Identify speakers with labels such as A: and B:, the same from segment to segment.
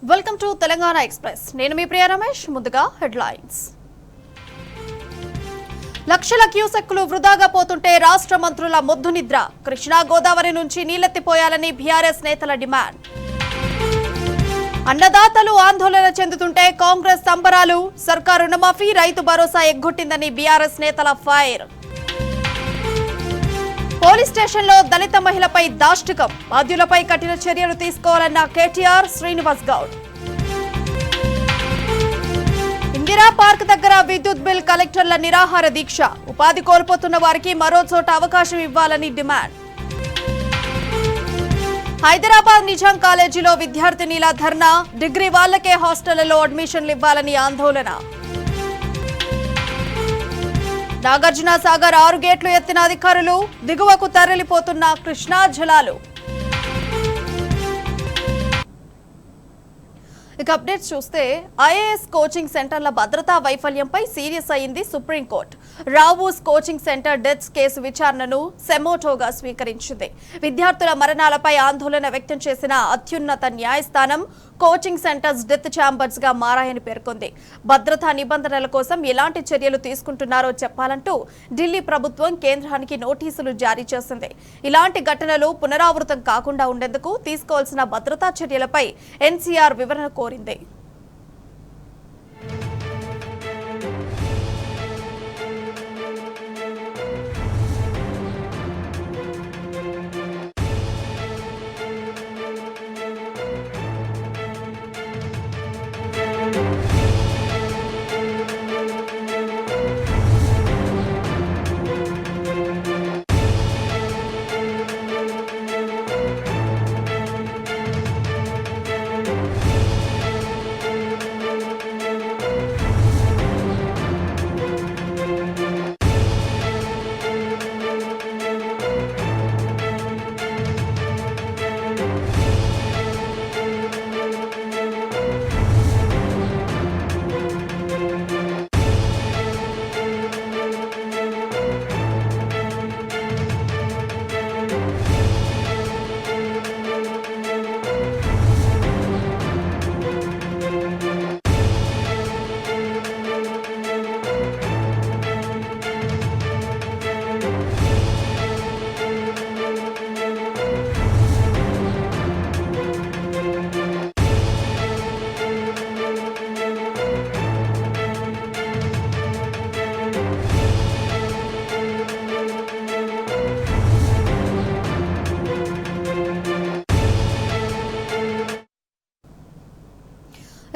A: Welcome to Telangana express. నేను మీ ప్రియ రమేష్. ముందుగా headlines. లక్షల క్యూసెక్కులు వృధాగా పోతుంటే రాష్ట్ర మంత్రుల మొద్దు నిద్ర. కృష్ణా గోదావరి నుంచి నీళ్లెత్తిపోయాలని బీఆర్ఎస్ నేతల డిమాండ్. అన్నదాతలు ఆందోళన చెందుతుంటే కాంగ్రెస్ సంబరాలు. సర్కారు రుణమాఫీ, రైతు భరోసా ఎగ్గొట్టిందని బీఆర్ఎస్ నేతల ఫైర్. పోలీస్ స్టేషన్లో దళిత మహిళపై దాష్టికం. బాధ్యులపై కఠిన చర్యలు తీసుకోవాలన్న కేటీఆర్, శ్రీనివాస్ గౌడ్. ఇందిరా పార్క్ దగ్గర విద్యుత్ బిల్ కలెక్టర్ల నిరాహార దీక్ష. ఉపాధి కోల్పోతున్న వారికి మరో చోట అవకాశం ఇవ్వాలని డిమాండ్. హైదరాబాద్ నిజాం కాలేజీలో విద్యార్థినిల ధర్నా. డిగ్రీ వాళ్లకే హాస్టళ్లలో అడ్మిషన్లు ఇవ్వాలని ఆందోళన. నాగార్జున సాగర్ 6 గేట్లు ఎత్తిన అధికారులు. దిగువకు తరలిపోతున్న కృష్ణా జలాలు. ఇక అప్డేట్స్ చూస్తే ఐఏఎస్ కోచింగ్ సెంటర్ల భద్రతా వైఫల్యంపై సీరియస్ అయింది supreme court. Rao's coaching centre deaths case విచారణను సెమోటోగా స్వీకరించింది. విద్యార్థుల మరణాలపై ఆందోళన వ్యక్తం చేసిన అత్యున్నత న్యాయస్థానం కోచింగ్ సెంటర్స్ డెత్ ఛాంబర్స్ గా మారాయని పేర్కొంది. భద్రతా నిబంధనల కోసం ఎలాంటి చర్యలు తీసుకుంటున్నారో చెప్పాలంటూ ఢిల్లీ ప్రభుత్వం కేంద్రానికి నోటీసులు జారీ చేసింది. ఇలాంటి ఘటనలు పునరావృతం కాకుండా ఉండేందుకు తీసుకోవాల్సిన భద్రతా చర్యలపై ఎన్సీఆర్ వివరణ కోరింది.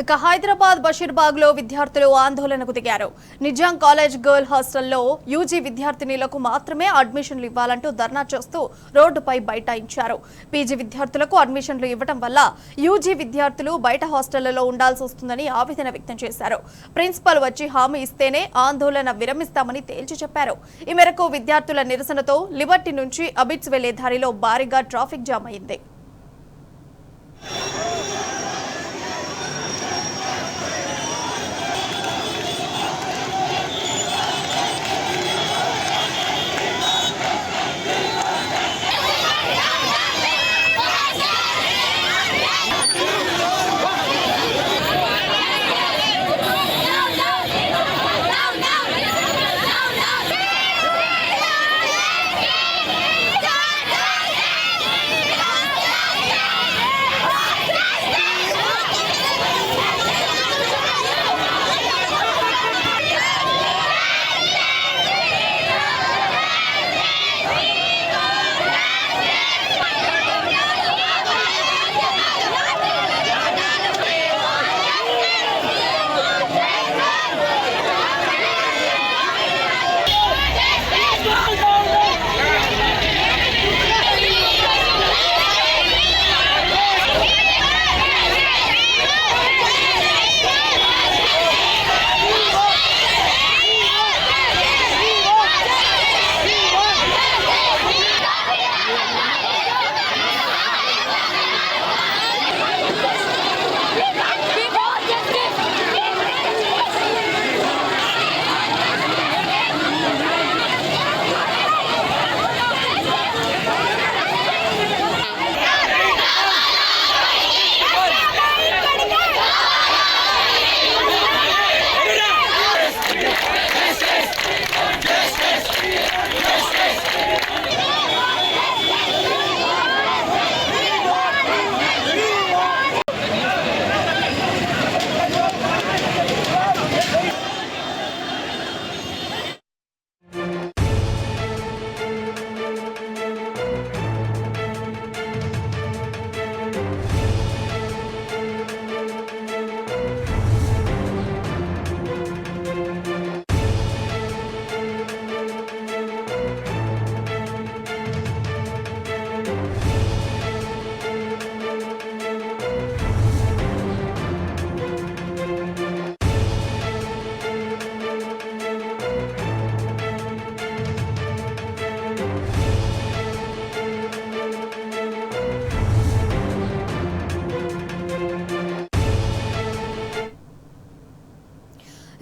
A: ఇక హైదరాబాద్ బషీర్బాగ్ లో విద్యార్థులు ఆందోళనకు దిగారు. నిజాం కాలేజ్ గర్ల్ హాస్టల్లో యూజీ విద్యార్థినులకు మాత్రమే అడ్మిషన్లు ఇవ్వాలంటూ ధర్నా చేస్తూ రోడ్డుపై బైఠాయించారు. పీజీ విద్యార్థులకు అడ్మిషన్లు ఇవ్వడం వల్ల యూజీ విద్యార్థులు బయట హాస్టళ్లలో ఉండాల్సి వస్తుందని ఆవేదన వ్యక్తం చేశారు. ప్రిన్సిపల్ వచ్చి హామీ ఇస్తేనే ఆందోళన విరమిస్తామని తేల్చి చెప్పారు. ఈ మేరకు విద్యార్థుల నిరసనతో లిబర్టీ నుంచి అబిడ్స్ వెళ్లే దారిలో భారీగా ట్రాఫిక్ జామ్ అయింది.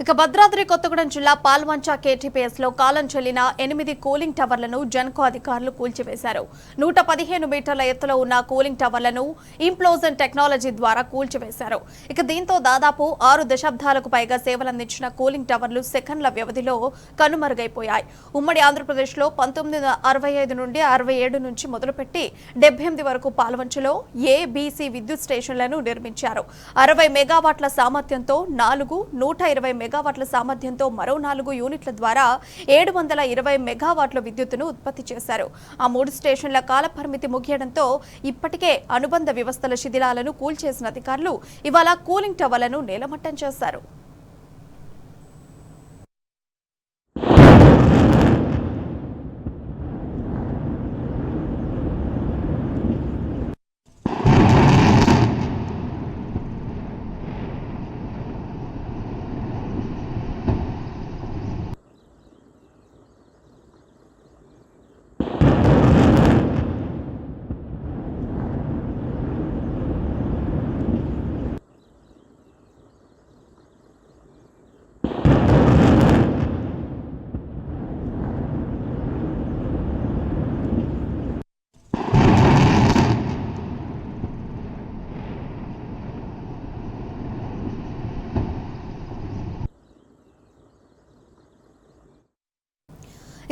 A: ఇక భద్రాద్రి కొత్తగూడెం జిల్లా పాల్వంచ కేటీపీఎస్ లో కాలం చెల్లిన 8 కూలింగ్ టవర్లను జెన్కో అధికారులు కూల్చివేశారు. 115 మీటర్ల ఎత్తులో ఉన్న కూలింగ్ టవర్లను ఇంప్లోజన్ టెక్నాలజీ ద్వారా కూల్చివేశారు. ఇక దీంతో దాదాపు 6 దశాబ్దాలకు పైగా సేవలందించిన కూలింగ్ టవర్లు సెకండ్ల వ్యవధిలో కనుమరుగైపోయాయి. ఉమ్మడి ఆంధ్రప్రదేశ్ లో 1965 నుండి 67 నుంచి మొదలుపెట్టి 78 వరకు పాల్వంచలో ఏబీసీ విద్యుత్ స్టేషన్లను నిర్మించారు. 60 మెగావాట్ల సామర్థ్యంతో 120 మెగావాట్ల సామర్థ్యంతో మరో 4 యూనిట్ల ద్వారా 720 మెగావాట్ల విద్యుత్తును ఉత్పత్తి చేశారు. ఆ 3 స్టేషన్ల కాలపరిమితి ముగియడంతో ఇప్పటికే అనుబంధ వ్యవస్థల శిథిలాలను కూల్చేసిన అధికారులు ఇవాళ కూలింగ్ టవర్లను నేలమట్టం చేశారు.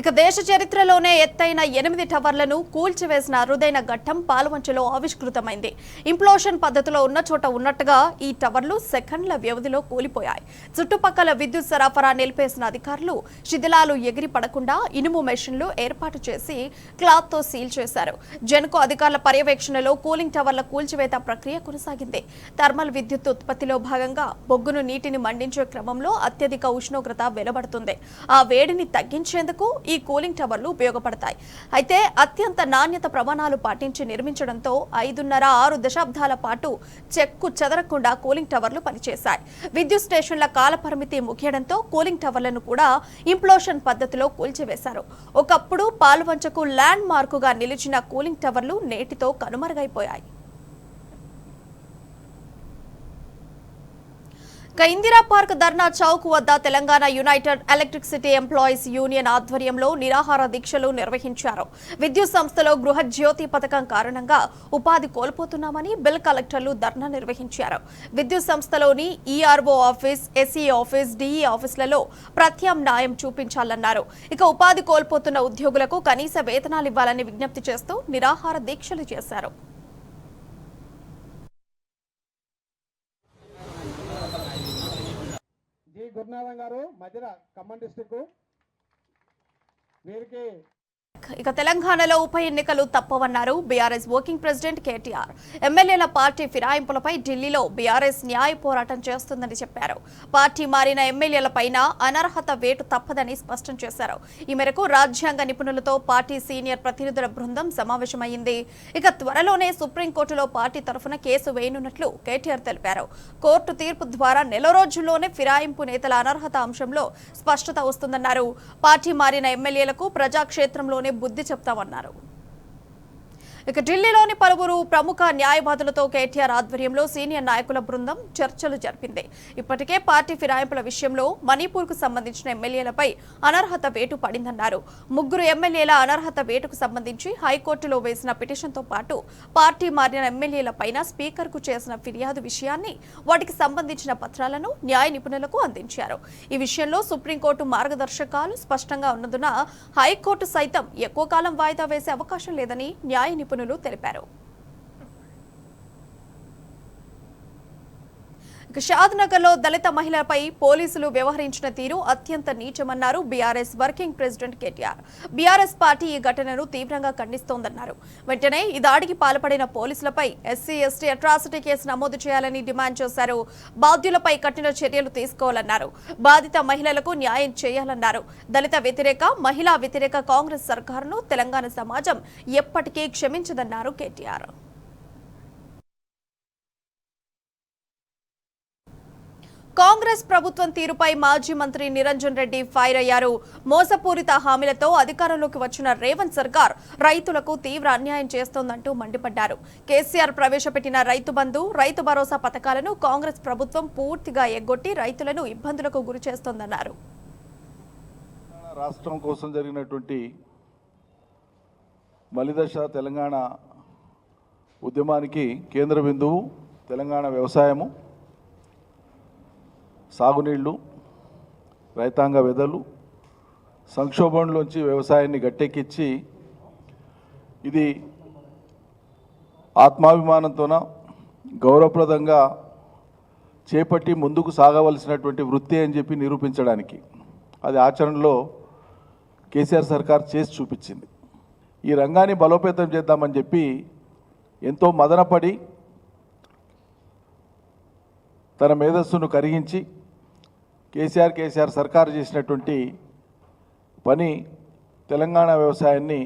A: ఇక దేశ చరిత్రలోనే ఎత్తైన 8 టవర్లను కూల్చివేసిన అరుదైన ఘట్టం పాల్వంచలో ఆవిష్కృతమైంది. ఇంప్లోషన్ పద్ధతిలో ఉన్న చోట ఉన్నట్టుగా ఈ టవర్లు సెకండ్ల వ్యవధిలో కూలిపోయాయి. చుట్టుపక్కల విద్యుత్ సరఫరా నిలిపేసిన అధికారులు శిథిలాలు ఎగిరి పడకుండా ఇనుము మెషిన్లు ఏర్పాటు చేసి క్లాత్ తో సీల్ చేశారు. జెన్కో అధికారుల పర్యవేక్షణలో కూలింగ్ టవర్ల కూల్చివేత ప్రక్రియ కొనసాగింది. థర్మల్ విద్యుత్ ఉత్పత్తిలో భాగంగా బొగ్గును నీటిని మండించే క్రమంలో అత్యధిక ఉష్ణోగ్రత వెలువడుతుంది. ఆ వేడిని తగ్గించేందుకు ఈ కూలింగ్ టవర్లు ఉపయోగపడతాయి. అయితే అత్యంత నాణ్యత ప్రమాణాలు పాటించి నిర్మించడంతో 5.5-6 దశాబ్దాల పాటు చెక్కు చెదరకుండా కూలింగ్ టవర్లు పనిచేశాయి. విద్యుత్ స్టేషన్ల కాలపరిమితి ముగియడంతో కూలింగ్ టవర్లను కూడా ఇంప్లోషన్ పద్ధతిలో కూల్చివేశారు. ఒకప్పుడు పాల్వంచకు ల్యాండ్ మార్కుగా నిలిచిన కూలింగ్ టవర్లు నేటితో కనుమరుగైపోయాయి. ఇందిరా పార్క్ ధర్నా చౌక్ వద్ద Telangana United electricity employees union ఆధ్వర్యంలో నిరాహార దీక్షలు నిర్వహించారు. విద్యుత్ సంస్థలో గృహ జ్యోతి పథకం కారణంగా ఉపాధి కోల్పోతున్నామని బిల్ కలెక్టర్లు ధర్నా నిర్వహించారు. విద్యుత్ సంస్థలోని ERO office, SE office, DE ఆఫీసులలో ప్రత్యామ్నాయం చూపించాలన్నారు. ఇక ఉపాధి కోల్పోతున్న ఉద్యోగులకు కనీస వేతనాలు ఇవ్వాలని విజ్ఞప్తి చేస్తూ నిరాహార దీక్షలు చేశారు.
B: గురునాథం గారు మధ్యన ఖమ్మం డిస్ట్రిక్ట్ వీరికి
A: ఇక తెలంగాణలో ఉప ఎన్నికలు తప్పవన్నారు బీఆర్ఎస్ వర్కింగ్ ప్రెసిడెంట్ కేటీఆర్. ఎమ్మెల్యేల పార్టీ ఫిరాయింపులపై ఢిల్లీలో బీఆర్ఎస్ న్యాయ పోరాటం చేస్తుందని చెప్పారు. పార్టీ మారిన ఎమ్మెల్యేలపైన అనర్హత వేటు తప్పదని స్పష్టం చేశారు. ఈ మేరకు రాజ్యాంగ నిపుణులతో పార్టీ సీనియర్ ప్రతినిధుల బృందం సమావేశమైంది. ఇక త్వరలోనే సుప్రీంకోర్టులో పార్టీ తరఫున కేసు వేయనున్నట్లు కేటీఆర్ తెలిపారు. కోర్టు తీర్పు ద్వారా నెల రోజుల్లోనే ఫిరాయింపు నేతల అనర్హత అంశంలో స్పష్టత వస్తుందన్నారు. పార్టీ మారిన ఎమ్మెల్యేలకు ప్రజాక్షేత్రంలోనే బుద్ధి చెప్తామన్నారు. ఇక ఢిల్లీలోని పలువురు ప్రముఖ న్యాయవాదులతో కేటీఆర్ ఆధ్వర్యంలో సీనియర్ నాయకుల బృందం చర్చలు జరిపింది. ఇప్పటికే పార్టీ ఫిరాయింపుల విషయంలో మణిపూర్కు సంబంధించిన ఎమ్మెల్యేలపై అనర్హత వేటు పడిందన్నారు. 3 ఎమ్మెల్యేల అనర్హత వేటుకు సంబంధించి హైకోర్టులో వేసిన పిటిషన్తో పాటు పార్టీ మారిన ఎమ్మెల్యేలపైన స్పీకర్కు చేసిన ఫిర్యాదు విషయాన్ని, వాటికి సంబంధించిన పత్రాలను న్యాయ నిపుణులకు అందించారు. ఈ విషయంలో సుప్రీంకోర్టు మార్గదర్శకాలు స్పష్టంగా ఉన్నందున హైకోర్టు సైతం ఎక్కువ కాలం వాయిదా వేసే అవకాశం లేదని న్యాయ నిపుణులు తెలిపారు. షాద్నగర్ లో దళిత మహిళలపై పోలీసులు వ్యవహరించిన తీరు అత్యంత నీచమన్నారు BRS working president KTR. BRS party ఈ ఘటనను తీవ్రంగా ఖండిస్తోందన్నారు. వెంటనే ఈ దాడికి పాల్పడిన పోలీసులపై ఎస్సీ ఎస్టీ అట్రాసిటీ కేసు నమోదు చేయాలని డిమాండ్ చేశారు. బాధ్యులపై కఠిన చర్యలు తీసుకోవాలన్నారు. బాధిత మహిళలకు న్యాయం చేయాలన్నారు. దళిత వ్యతిరేక, మహిళా వ్యతిరేక కాంగ్రెస్ సర్కారును తెలంగాణ సమాజం ఎప్పటికీ క్షమించదన్నారు కేటీఆర్. కాంగ్రెస్ ప్రభుత్వం తీరుపై మాజీ మంత్రి నిరంజన్ రెడ్డి ఫైర్ అయ్యారు. మోసపూరిత హామీలతో అధికారంలోకి వచ్చిన రేవంత్ సర్కార్ రైతులకు తీవ్ర అన్యాయం చేస్తోందంటూ మండిపడ్డారు. కేసీఆర్ ప్రవేశపెట్టిన రైతు బంధు, రైతు భరోసా పథకాలను కాంగ్రెస్ ప్రభుత్వం పూర్తిగా ఎగ్గొట్టి రైతులను ఇబ్బందులకు గురి చేస్తోందన్నారు.
C: రాష్ట్రం కోసం జరిగినటువంటి మలిదశ తెలంగాణ ఉద్యమానికి కేంద్ర బిందువు తెలంగాణ వ్యవసాయము, సాగునీళ్లు, రైతాంగ వెదలు, సంక్షోభంలోంచి వ్యవసాయాన్ని గట్టెక్కించి ఇది ఆత్మాభిమానంతోన గౌరవప్రదంగా చేపట్టి ముందుకు సాగవలసినటువంటి వృత్తి అని చెప్పి నిరూపించడానికి అది ఆచరణలో కేసీఆర్ సర్కార్ చేసి చూపించింది. ఈ రంగాన్ని బలోపేతం చేద్దామని చెప్పి ఎంతో మదనపడి తన మేధస్సును కరిగించి కేసీఆర్ సర్కారు చేసినటువంటి పని తెలంగాణ వ్యవసాయాన్ని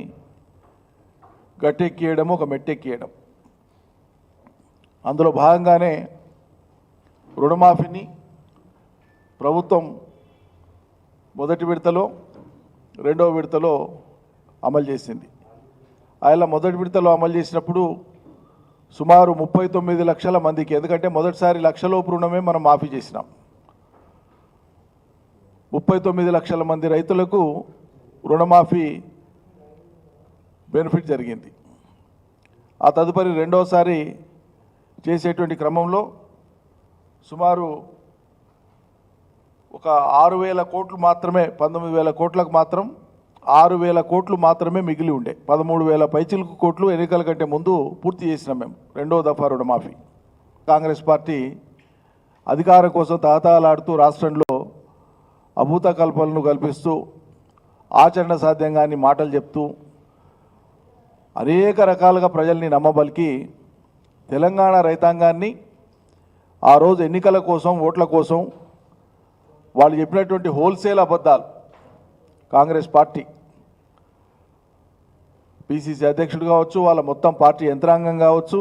C: గట్టెక్కియడం, ఒక మెట్టెక్కియడం. అందులో భాగంగానే రుణమాఫీని ప్రభుత్వం మొదటి విడతలో, రెండవ విడతలో అమలు చేసింది. ఆయన మొదటి విడతలో అమలు చేసినప్పుడు సుమారు 39 లక్షల మందికి, ఎందుకంటే మొదటిసారి లక్షలోపు రుణమే మనం మాఫీ చేసినాం, 39 లక్షల మంది రైతులకు రుణమాఫీ బెనిఫిట్ జరిగింది. ఆ తదుపరి రెండోసారి చేసేటువంటి క్రమంలో సుమారు ఒక 6,000 కోట్లు మాత్రమే, 19,000 కోట్లకు మాత్రం 6,000 కోట్లు మాత్రమే మిగిలి ఉండే. 13,000 పైచిలకు కోట్లు ఎన్నికల కంటే ముందు పూర్తి చేసినాం మేము రెండో దఫా రుణమాఫీ. కాంగ్రెస్ పార్టీ అధికారం కోసం తహతహలాడుతూ రాష్ట్రంలో అభూత కల్పనలు కల్పిస్తూ ఆచరణ సాధ్యంగాని మాటలు చెప్తూ అనేక రకాలుగా ప్రజల్ని నమ్మబలికి తెలంగాణ రైతాంగాన్ని ఆ రోజు ఎన్నికల కోసం, ఓట్ల కోసం వాళ్ళు చెప్పినటువంటి హోల్సేల్ అబద్ధాలు కాంగ్రెస్ పార్టీ పిసిసి అధ్యక్షుడు కావచ్చు, వాళ్ళ మొత్తం పార్టీ యంత్రాంగం కావచ్చు,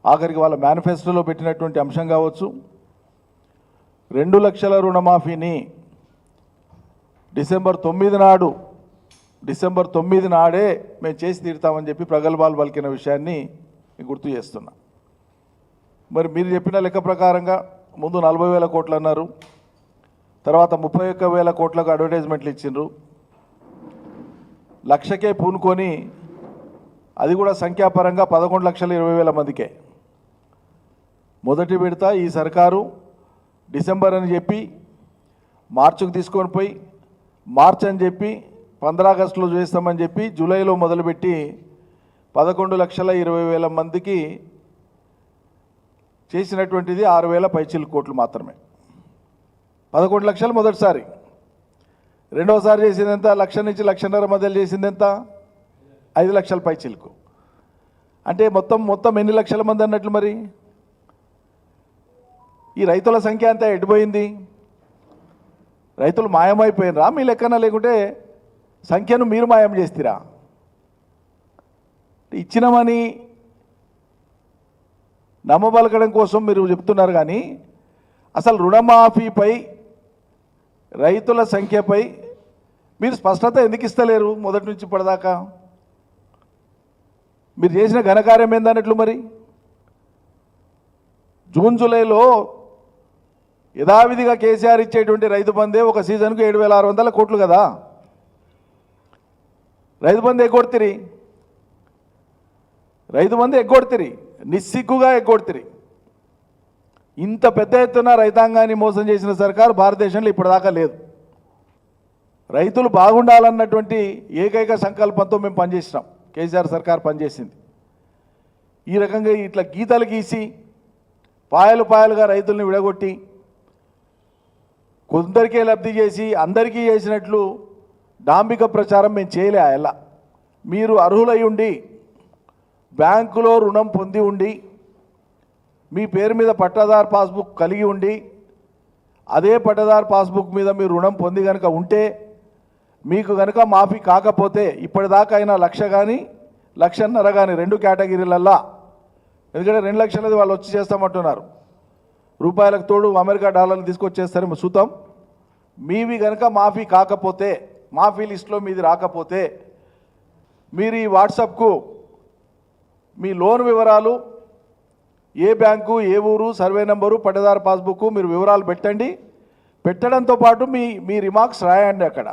C: ఆఖరికి వాళ్ళ మేనిఫెస్టోలో పెట్టినటువంటి అంశం కావచ్చు, 2 లక్షల రుణమాఫీని డిసెంబర్ 9 నాడే మేము చేసి తీరుతామని చెప్పి ప్రగల్భాలు పలికిన విషయాన్ని గుర్తు చేస్తున్నా. మరి మీరు చెప్పిన లెక్క ప్రకారంగా ముందు 40,000 కోట్లు అన్నారు, తర్వాత 31,000 కోట్లకు అడ్వర్టైజ్మెంట్లు ఇచ్చిండ్రు, లక్షకే పూనుకొని అది కూడా సంఖ్యాపరంగా 11,20,000 మందికే. మొదటి విడత ఈ సర్కారు డిసెంబర్ అని చెప్పి మార్చికి తీసుకొని పోయి, మార్చ్ అని చెప్పి 15 ఆగస్టులో చేస్తామని చెప్పి జూలైలో మొదలుపెట్టి 11,20,000 మందికి చేసినటువంటిది 6,000 పైచిలు కోట్లు మాత్రమే. 11 లక్షలు మొదటిసారి, రెండోసారి చేసింది ఎంత? 1,00,000 నుంచి 1,50,000 మధ్యలో చేసింది ఎంత? 5 లక్షల పైచిలకు. అంటే మొత్తం ఎన్ని లక్షల మంది అన్నట్లు? మరి ఈ రైతుల సంఖ్య అంతా ఎడిపోయింది. రైతులు మాయమైపోయినరా మీ లెక్కన, లేకుంటే సంఖ్యను మీరు మాయం చేస్తారా? ఇచ్చినామని నమ్మబలకడం కోసం మీరు చెప్తున్నారు, కానీ అసలు రుణమాఫీపై, రైతుల సంఖ్యపై మీరు స్పష్టత ఎందుకు ఇస్తలేరు? మొదటి నుంచి ఇప్పటిదాకా మీరు చేసిన ఘనకార్యం ఏందన్నట్లు? మరి జూన్ జూలైలో యథావిధిగా కేసీఆర్ ఇచ్చేటువంటి రైతు బందే ఒక సీజన్కు 7,600 కోట్లు కదా. రైతు బంధు ఎగ్గొడుతిరి, నిస్సిగ్గుగా ఎగ్గొడుతిరి. ఇంత పెద్ద ఎత్తున రైతాంగాన్ని మోసం చేసిన సర్కారు భారతదేశంలో ఇప్పటిదాకా లేదు. రైతులు బాగుండాలన్నటువంటి ఏకైక సంకల్పంతో మేము పనిచేసినాం, కేసీఆర్ సర్కార్ పనిచేసింది. ఈ రకంగా ఇట్లా గీతలు గీసి పాయలుగా రైతుల్ని విడగొట్టి కొందరికే లబ్ధి చేసి అందరికీ చేసినట్లు డాంబిక ప్రచారం మేము చేయలే. ఎలా మీరు అర్హులై ఉండి బ్యాంకులో రుణం పొంది ఉండి మీ పేరు మీద పట్టాదారు పాస్బుక్ కలిగి ఉండి అదే పట్టాదారు పాస్బుక్ మీద మీరు రుణం పొంది కనుక ఉంటే మీకు కనుక మాఫీ కాకపోతే ఇప్పటిదాకా అయినా 1,00,000 కానీ 1,50,000 కానీ 2 కేటగిరీలల్లా, ఎందుకంటే 2 లక్షలది వాళ్ళు వచ్చి చేస్తామంటున్నారు, రూపాయలకు తోడు అమెరికా డాలర్లు తీసుకొచ్చేస్తారేమో చూద్దాం. మీవి కనుక మాఫీ కాకపోతే, మాఫీ లిస్టులో మీది రాకపోతే, మీరు ఈ వాట్సాప్కు మీ లోన్ వివరాలు, ఏ బ్యాంకు, ఏ ఊరు, సర్వే నెంబరు, పట్టదారు పాస్బుక్ మీరు వివరాలు పెట్టండి. పెట్టడంతో పాటు మీ రిమార్క్స్ రాయండి. అక్కడ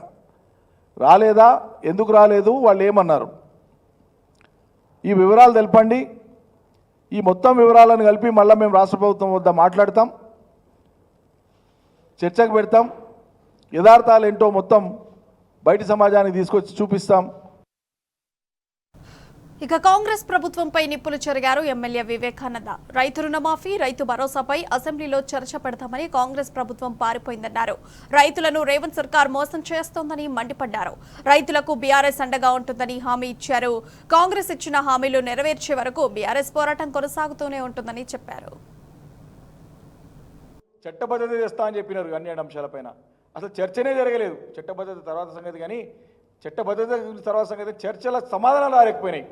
C: రాలేదా, ఎందుకు రాలేదు, వాళ్ళు ఏమన్నారు, ఈ వివరాలు తెలపండి. ఈ మొత్తం వివరాలను కలిపి మళ్ళీ మేము రాష్ట్ర ప్రభుత్వం వద్ద మాట్లాడతాం, చర్చకు పెడతాం. యథార్థాలు ఏంటో మొత్తం బయటి సమాజానికి తీసుకొచ్చి చూపిస్తాం.
A: ఇక కాంగ్రెస్ ప్రభుత్వంపై నిప్పులు చెరిగారు ఎమ్మెల్యే వివేకానంద. రైతు రుణమాఫీ, రైతు భరోసాపై అసెంబ్లీలో చర్చ పెడతామని కాంగ్రెస్ ప్రభుత్వం పారిపోయిందన్నారు. రైతులను రేవంత్ సర్కార్ మోసం చేస్తోందని మండిపడ్డారు. రైతులకు బీఆర్ఎస్ అండగా ఉంటుందని హామీ ఇచ్చారు. కాంగ్రెస్ ఇచ్చిన హామీలు నెరవేర్చే వరకు బీఆర్ఎస్ పోరాటం కొనసాగుతూనే ఉంటుందని చెప్పారు.
D: చట్టబద్ధత చేస్తా అని చెప్పినారు అన్ని అంశాలపైన. అసలు చర్చనే జరగలేదు. చట్టబద్ధత తర్వాత సంగతి, కానీ చట్టబద్ధత తర్వాత సంగతి చర్చల సమాధానాలు రాలేకపోయినాయి.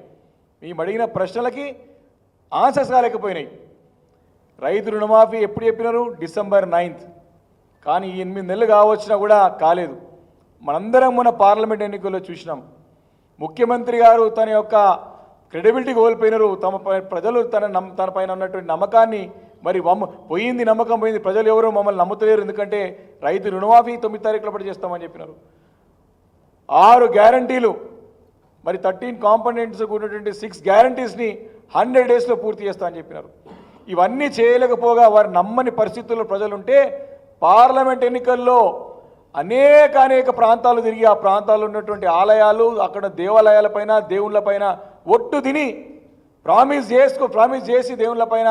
D: మేము అడిగిన ప్రశ్నలకి ఆన్సర్స్ రాలేకపోయినాయి. రైతు రుణమాఫీ ఎప్పుడు చెప్పినారు? December 9th. కానీ 8 నెలలు కావచ్చినా కూడా కాలేదు. మనందరం మొన్న పార్లమెంట్ ఎన్నికల్లో చూసినాం. ముఖ్యమంత్రి గారు తన యొక్క క్రెడిబిలిటీ కోల్పోయినారు. ప్రజలు తన పైన ఉన్నటువంటి నమ్మకాన్ని మరి పోయింది, నమ్మకం పోయింది. ప్రజలు ఎవరో మమ్మల్ని నమ్ముతలేరు. ఎందుకంటే రైతు రుణమాఫీ 9 తారీఖుల పాటు చేస్తామని చెప్పినారు. 6 గ్యారంటీలు, మరి 13 కాంపోనెంట్స్ ఉన్నటువంటి 6 గ్యారంటీస్ని 100 డేస్లో పూర్తి చేస్తా అని చెప్పినారు. ఇవన్నీ చేయలేకపోగా వారు నమ్మని పరిస్థితుల్లో ప్రజలుంటే పార్లమెంట్ ఎన్నికల్లో అనేక ప్రాంతాలు తిరిగి ఆ ప్రాంతాల్లో ఉన్నటువంటి ఆలయాలు, అక్కడ దేవాలయాలపైన, దేవుళ్ళపైన ఒట్టు తిని ప్రామిస్ చేసి దేవుళ్ళపైన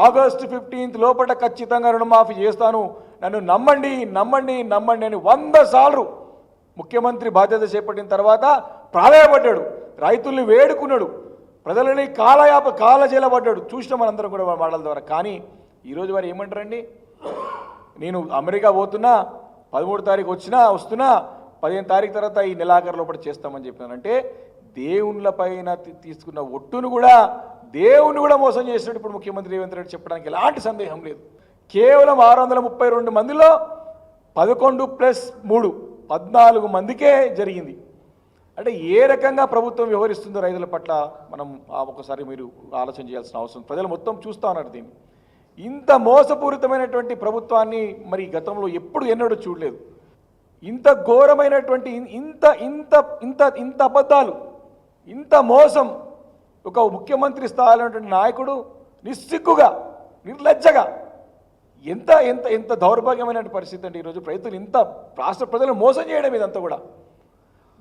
D: August 15th లోపల ఖచ్చితంగా రుణమాఫీ చేస్తాను, నన్ను నమ్మండి అని 100 సార్లు ముఖ్యమంత్రి బాధ్యత చేపట్టిన తర్వాత ప్రాధాయపడ్డాడు. రైతుల్ని వేడుకున్నాడు. ప్రజలని కాలజేలబడ్డాడు. చూసిన మనందరం కూడా మాటల ద్వారా. కానీ ఈరోజు వారు ఏమంటారండి? నేను అమెరికా పోతున్నా, 13 తారీఖు వస్తున్నా, 15 తారీఖు తర్వాత ఈ నెలాఖరు లోపల చేస్తామని చెప్పినానంటే దేవుళ్ళపైన తీసుకున్న ఒట్టును కూడా దేవుని కూడా మోసం చేసినట్టు ఇప్పుడు ముఖ్యమంత్రి రేవంత్ రెడ్డి చెప్పడానికి ఎలాంటి సందేహం లేదు. కేవలం 632 మందిలో 11 + 3 14 మందికే జరిగింది. అంటే ఏ రకంగా ప్రభుత్వం వ్యవహరిస్తుందో రైతుల పట్ల మనం ఒకసారి మీరు ఆలోచన చేయాల్సిన అవసరం. ప్రజలు మొత్తం చూస్తూ ఉన్నారు దీన్ని. ఇంత మోసపూరితమైనటువంటి ప్రభుత్వాన్ని మరి గతంలో ఎన్నడూ చూడలేదు. ఇంత ఘోరమైనటువంటి ఇంత ఇంత ఇంత ఇంత అబద్ధాలు, ఇంత మోసం ఒక ముఖ్యమంత్రి స్థాయిలో ఉన్నటువంటి నాయకుడు నిస్సిగ్గుగా, నిర్లజ్జగా, ఎంత ఎంత ఎంత దౌర్భాగ్యమైన పరిస్థితి అంటే ఈరోజు రైతులు ఇంత రాష్ట్ర ప్రజలను మోసం చేయడం ఇదంతా కూడా.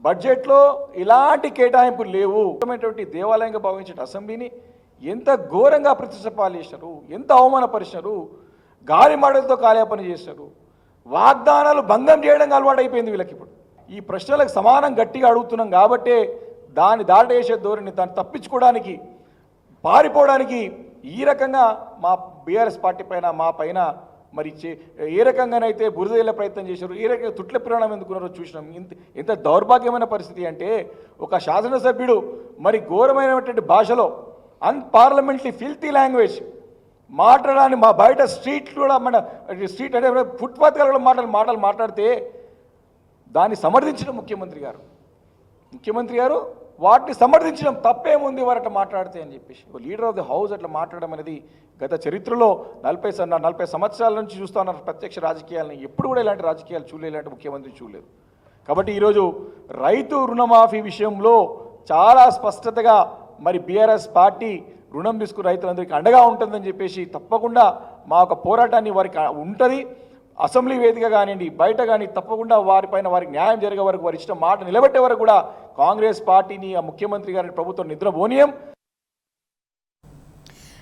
D: బడ్జెట్లో ఇలాంటి కేటాయింపులు లేవు. దేవాలయంగా భావించే అసెంబ్లీని ఎంత ఘోరంగా ప్రతిష్టపాలు చేశారు, ఎంత అవమానపరిచారు, గాలి మాటలతో కాలయాపన చేశారు, వాగ్దానాలు భంగం చేయడం అలవాటు అయిపోయింది వీళ్ళకి. ఇప్పుడు ఈ ప్రశ్నలకు సమానం గట్టిగా అడుగుతున్నాం కాబట్టే దాన్ని దాటేసే ధోరణి, దాన్ని తప్పించుకోవడానికి, పారిపోవడానికి ఈ రకంగా మా బీఆర్ఎస్ పార్టీ పైన, మా పైన మరి ఏ రకంగానైతే బురదయ్యే ప్రయత్నం చేశారు, ఏ రకంగా తుట్ల పురాణం ఎందుకున్నారో చూసినాం. ఎంత దౌర్భాగ్యమైన పరిస్థితి అంటే ఒక శాసనసభ్యుడు మరి ఘోరమైనటువంటి భాషలో, అన్పార్లమెంటరీ ఫిల్తీ లాంగ్వేజ్ మాట్లాడాలని మా బయట స్ట్రీట్ కూడా, మన స్ట్రీట్ అంటే ఫుట్పాత్ కూడా మాటలు మాట్లాడితే దాన్ని సమర్థించడం ముఖ్యమంత్రి గారు వాటిని సమర్థించడం తప్పేముంది వారు అట్లా మాట్లాడితే అని చెప్పేసి. లీడర్ ఆఫ్ ది హౌస్ అట్లా మాట్లాడడం అనేది గత చరిత్రలో 40 సంవత్సరాల నుంచి చూస్తూ ఉన్నారు ప్రత్యక్ష రాజకీయాలని. ఎప్పుడు కూడా ఇలాంటి రాజకీయాలు చూడలేదు, ఇలాంటి ముఖ్యమంత్రి చూడలేదు. కాబట్టి ఈరోజు రైతు రుణమాఫీ విషయంలో చాలా స్పష్టతగా మరి బీఆర్ఎస్ పార్టీ రుణం తీసుకున్న రైతులందరికీ అండగా ఉంటుందని చెప్పేసి తప్పకుండా మా యొక్క పోరాటాన్ని వారికి ఉంటుంది. అసెంబ్లీ వేదిక కానివ్వండి, బయట కానీ తప్పకుండా వారికి న్యాయం జరిగే వరకు, వారి ఇష్టం మాట నిలబెట్టే వరకు కూడా కాంగ్రెస్ పార్టీని, ఆ ముఖ్యమంత్రి గారిని ప్రభుత్వం నిద్రపోనీయం.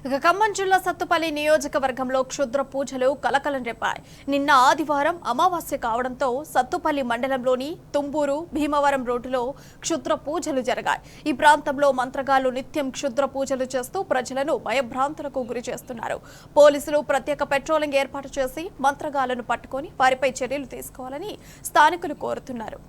A: ఇక ఖమ్మం జిల్లా సత్తుపల్లి నియోజకవర్గంలో క్షుద్ర పూజలు కలకలం రేపాయి. నిన్న ఆదివారం అమావాస్య కావడంతో సత్తుపల్లి మండలంలోని తుంబూరు భీమవరం రోడ్డులో క్షుద్ర పూజలు జరిగాయి. ఈ ప్రాంతంలో మంత్రగాళ్లు నిత్యం క్షుద్ర పూజలు చేస్తూ ప్రజలను భయభ్రాంతులకు గురి చేస్తున్నారు. పోలీసులు ప్రత్యేక పెట్రోలింగ్ ఏర్పాటు చేసి మంత్రగాళ్లను పట్టుకొని వారిపై చర్యలు తీసుకోవాలని స్థానికులు కోరుతున్నారు.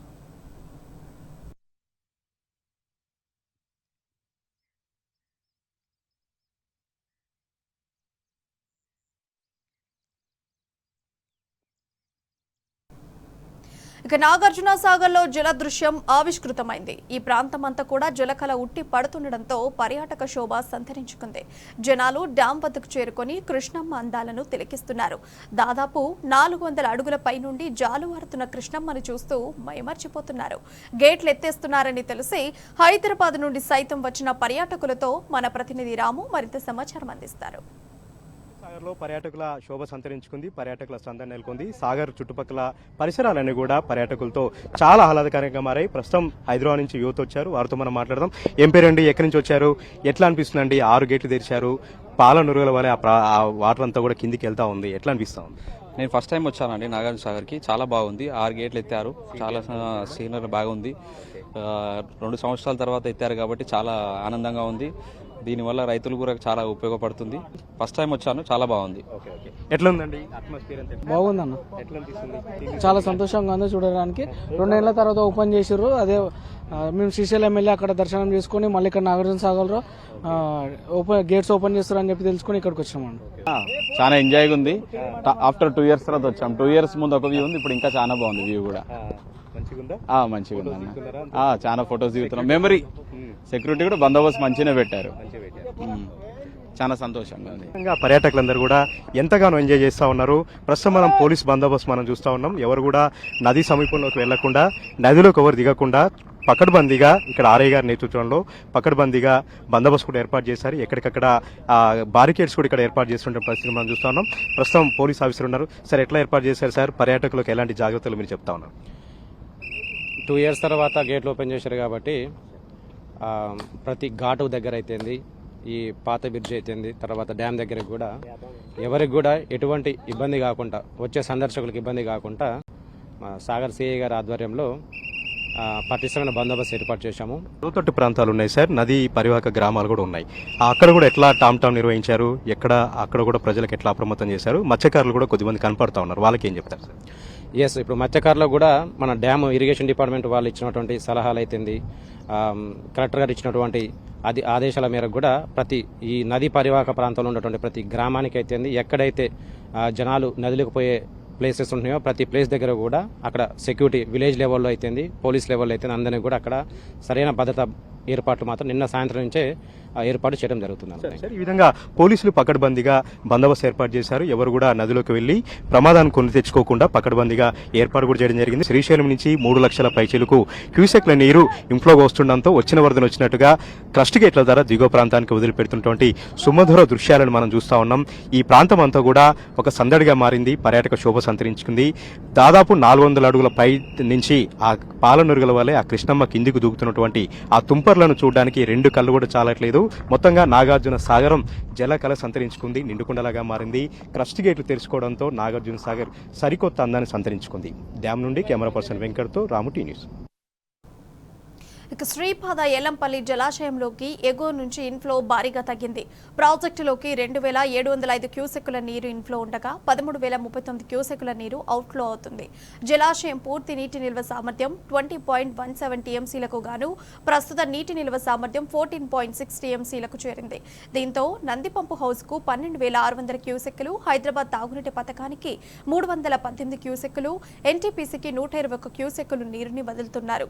A: ఇక నాగార్జున సాగర్లో జల దృశ్యం ఆవిష్కృతమైంది. ఈ ప్రాంతమంతా కూడా జలకళ ఉట్టి పడుతుండటంతో పర్యాటక శోభ సంతరించుకుంది. జనాలు డ్యాం వద్దకు చేరుకొని కృష్ణమ్మ అందాలను తిలకిస్తున్నారు. దాదాపు 400 అడుగుల పై నుండి జాలువారుతున్న కృష్ణమ్మను చూస్తూ మైమర్చిపోతున్నారు. గేట్లు ఎత్తేస్తున్నారని తెలిసి హైదరాబాద్ నుండి సైతం వచ్చిన పర్యాటకులతో మన ప్రతినిధి రాము మరింత సమాచారం అందిస్తారు.
E: సాగర్లో పర్యాటకుల శోభ సంతరించుకుంది, పర్యాటకుల సందడి నెలకొంది. సాగర్ చుట్టుపక్కల పరిసరాలన్నీ కూడా పర్యాటకులతో చాలా ఆహ్లాదకరంగా మారాయి. ప్రస్తుతం హైదరాబాద్ నుంచి యువత వచ్చారు, వారితో మనం మాట్లాడదాం. ఏం పేరండి, ఎక్కడి నుంచి వచ్చారు, ఎట్లా అనిపిస్తుందండి? 6 గేట్లు తెరిచారు, పాల నురుగుల వల్ల ఆ వాటర్ అంతా కూడా కిందికి వెళ్తా ఉంది, ఎట్లా అనిపిస్తా ఉంది?
F: నేను ఫస్ట్ టైం వచ్చానండి నాగార్జున సాగర్కి. చాలా బాగుంది. 6 గేట్లు ఎత్తారు, చాలా సీనరీ బాగుంది. 2 సంవత్సరాల తర్వాత ఎత్తారు కాబట్టి చాలా ఆనందంగా ఉంది. దీనివల్ల రైతులు కూడా చాలా ఉపయోగపడుతుంది. ఫస్ట్ టైం వచ్చాను, చాలా బాగుంది.
E: ఎట్లా ఉందండి అట్మాస్ఫియర్ అంతా?
G: బాగుందన్న,
E: ఎట్లా అనిపిస్తుంది?
G: చాలా సంతోషంగా ఉంది చూడడానికి. 2 నెలల తర్వాత ఓపెన్ చేసిర్రు. అదే మేము శ్రీశైలం వెళ్ళి అక్కడ దర్శనం చేసుకుని మళ్ళీ ఇక్కడ నాగార్జున సాగర్లో గేట్స్ ఓపెన్ చేస్తారని చెప్పి తెలుసుకుని ఇక్కడికి వచ్చామండి.
F: చాలా ఎంజాయ్గా ఉంది. ఆఫ్టర్ 2 ఇయర్స్ తర్వాత వచ్చాం. 2 ఇయర్స్ ముందు ఒక వ్యూ ఉంది, ఇప్పుడు ఇంకా చాలా బాగుంది వ్యూ కూడా. మంచిగా ఉంది అన్న. చాలా ఫొటోస్ దిగుతున్నాం. మెమరీ, సెక్యూరిటీ కూడా బందోబస్తు మంచిగానే పెట్టారు. చాలా సంతోషంగా ఉంది.
E: పర్యాటకులందరూ కూడా ఎంతగానో ఎంజాయ్ చేస్తా ఉన్నారు. ప్రస్తుతం మనం పోలీస్ బందోబస్తు మనం చూస్తా ఉన్నాం. ఎవరు కూడా నది సమీపంలోకి వెళ్లకుండా, నదిలోకి ఎవరు దిగకుండా పకడ్బందీగా ఇక్కడ ఆర్ఐ గారి నేతృత్వంలో పకడ్బందీగా బందోబస్తు కూడా ఏర్పాటు చేశారు. ఎక్కడికక్కడ బారికేడ్స్ కూడా ఇక్కడ ఏర్పాటు చేస్తుంటే పరిస్థితి మనం చూస్తా ఉన్నాం. ప్రస్తుతం పోలీస్ ఆఫీసర్ ఉన్నారు. సార్, ఎట్లా ఏర్పాటు చేశారు సార్? పర్యాటకులకు ఎలాంటి జాగ్రత్తలు మీరు చెప్తా ఉన్నారు?
H: 2 ఇయర్స్ తర్వాత గేట్లు ఓపెన్ చేశారు కాబట్టి ప్రతి ఘాటు దగ్గర అయితేంది, ఈ పాత బ్రిడ్జ్ అయితేంది, తర్వాత డ్యామ్ దగ్గరికి కూడా ఎవరికి కూడా ఎటువంటి ఇబ్బంది కాకుండా, వచ్చే సందర్శకులకు ఇబ్బంది కాకుండా మా సాగర్ సిఐ గారి ఆధ్వర్యంలో పటిష్టమైన బందోబస్తు ఏర్పాటు చేశాము.
E: లోతట్టు ప్రాంతాలు ఉన్నాయి సార్, నది పరివాహక గ్రామాలు కూడా ఉన్నాయి. అక్కడ కూడా ఎట్లా టామ్ నిర్వహించారు? అక్కడ కూడా ప్రజలకు ఎట్లా అప్రమత్తం చేశారు? మత్స్యకారులు కూడా కొద్దిమంది కనపడతా ఉన్నారు, వాళ్ళకి ఏం చెప్తారు సార్?
H: ఎస్, ఇప్పుడు మత్స్యకారులో కూడా మన డ్యామ్ ఇరిగేషన్ డిపార్ట్మెంట్ వాళ్ళు ఇచ్చినటువంటి సలహాలు అయితేంది, కలెక్టర్ గారు ఇచ్చినటువంటి ఆదేశాల మేరకు కూడా ఈ నదీ పరివాహక ప్రాంతంలో ఉన్నటువంటి ప్రతి గ్రామానికి అయితేంది, ఎక్కడైతే జనాలు నదిలోకి పోయే ప్లేసెస్ ఉంటున్నాయో ప్రతి ప్లేస్ దగ్గర కూడా అక్కడ సెక్యూరిటీ విలేజ్ లెవెల్లో అయితేంది, పోలీస్ లెవెల్లో అయితే అందరినీ కూడా అక్కడ సరైన భద్రత ఏర్పాట్లు మాత్రం నిన్న సాయంత్రం నుంచే ఏర్పాటు చేయడం జరుగుతుంది.
E: ఈ విధంగా పోలీసులు పకడ్బందీగా బందోబస్తు ఏర్పాటు చేశారు. ఎవరు కూడా నదిలోకి వెళ్లి ప్రమాదాన్ని కొని తెచ్చుకోకుండా పకడ్బందీగా ఏర్పాటు కూడా చేయడం జరిగింది. శ్రీశైలం నుంచి 3 లక్షల పైచీలకు క్యూసెక్ల నీరు ఇంఫ్లోగా వస్తుండడంతో వచ్చిన వరదను వచ్చినట్టుగా క్రస్ట్ గేట్ల ద్వారా దిగువ ప్రాంతానికి వదిలిపెడుతున్నటువంటి సుమధుర దృశ్యాలను మనం చూస్తా ఉన్నాం. ఈ ప్రాంతం అంతా కూడా ఒక సందడిగా మారింది, పర్యాటక శోభ సంతరించుకుంది. దాదాపు 400 అడుగుల పై నుంచి ఆ పాలనురుగుల వల్లే ఆ కృష్ణమ్మ కిందికి దూకుతున్నటువంటి ఆ తుంపర్లను చూడడానికి 2 కళ్ళు కూడా చాలట్లేదు. మొత్తంగా నాగార్జున సాగరం జలకళ సంతరించుకుంది, నిండుకుండలాగా మారింది. క్రస్ట్ గేట్లు తెరుచుకోవడంతో నాగార్జున సాగర్ సరికొత్త అందాన్ని సంతరించుకుంది. డ్యామ్ నుండి కెమెరా పర్సన్ వెంకట్తో రాము, టీ న్యూస్.
A: ఇక శ్రీపాద ఎల్లంపల్లి జలాశయంలోకి ఎగువ నుంచి ఇన్ఫ్లో భారీగా తగ్గింది. ప్రాజెక్టులోకి 2705 క్యూసెక్కుల నీరు ఇన్ఫ్లో ఉండగా 13039 క్యూసెక్కుల నీరు అవుట్ఫ్లో అవుతుంది. జలాశయం పూర్తి నీటి నిల్వ సామర్థ్యం 20.17 టీఎంసీలకు గాను ప్రస్తుత నీటి నిల్వ సామర్థ్యం 14.6 టీఎంసీలకు చేరింది. దీంతో నంది పంపు హౌస్ కు 12600 క్యూసెక్కులు, హైదరాబాద్ తాగునీటి పథకానికి 318 క్యూసెక్కులు, ఎన్టీపీసీకి 121 క్యూసెక్కులు నీరుని వదులుతున్నారు.